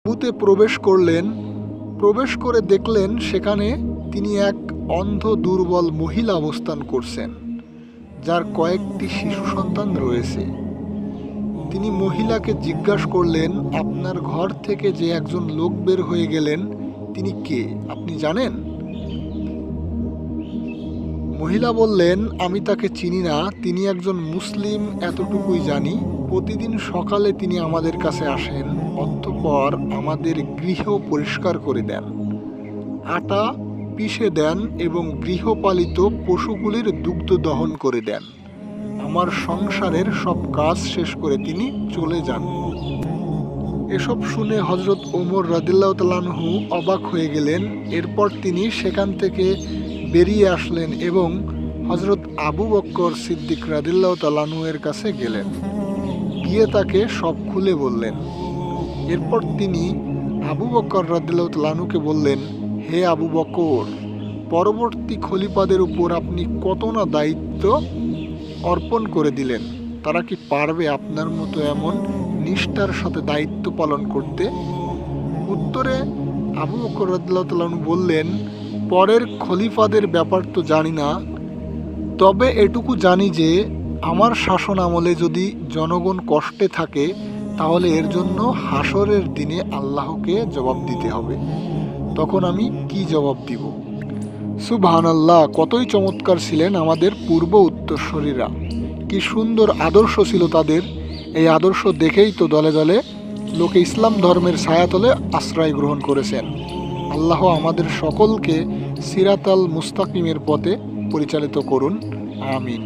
তাঁবুতে প্রবেশ করলেন। প্রবেশ করে দেখলেন সেখানে তিনি এক অন্ধ দুর্বল মহিলা অবস্থান করছেন, যার কয়েকটি শিশু সন্তান রয়েছে। তিনি মহিলাকে জিজ্ঞাসা করলেন, আপনার ঘর থেকে যে একজন লোক বের হয়ে গেলেন তিনি কে, আপনি জানেন? মহিলা বললেন, আমি তাকে চিনি না, তিনি একজন মুসলিম এতটুকুই জানি। প্রতিদিন সকালে তিনি আমাদের কাছে আসেন, অতঃপর আমাদের গৃহ পরিষ্কার করে দেন, আটা পিষে দেন এবং গৃহপালিত পশুগুলির দুগ্ধ দহন করে দেন। আমার সংসারের সব কাজ শেষ করে তিনি চলে যান। এসব শুনে হযরত ওমর রাদিয়াল্লাহু তাআলা আনহু অবাক হয়ে গেলেন। এরপর তিনি সেখান থেকে বেরিয়ে আসলেন এবং হযরত আবু বকর সিদ্দিক রাদিয়াল্লাহু তাআলা আনহু এর কাছে গেলেন। গিয়ে তাকে সব খুলে বললেন। এরপর তিনি আবু বকর রাদিয়াল্লাহু তাআলা আনহুকে বললেন, হে আবু বকর, পরবর্তী খলিফাদের উপর আপনি কত না দায়িত্ব অর্পণ করে দিলেন, তারা কি পারবে আপনার মতো এমন নিষ্ঠার সাথে দায়িত্ব পালন করতে? উত্তরে আবু বকর রাদিয়াল্লাহু তাআলা আনহু বললেন, পরের খলিফাদের ব্যাপার তো জানি না, তবে এটুকু জানি যে আমার শাসন আমলে যদি জনগণ কষ্টে থাকে তাহলে এর জন্য হাসরের দিনে আল্লাহকে জবাব দিতে হবে। তখন আমি কি জবাব দিব? সুবহানাল্লাহ, কতই চমৎকার ছিলেন আমাদের পূর্ব উত্তরসূরিরা, কি সুন্দর আদর্শ ছিল তাদের। এই আদর্শ দেখেই তো দলে দলে লোকে ইসলাম ধর্মের ছায়াতলে আশ্রয় গ্রহণ করেছেন। আল্লাহ আমাদের সকলকে সিরাতাল মুস্তাকিমের পথে পরিচালিত করুন, আমিন।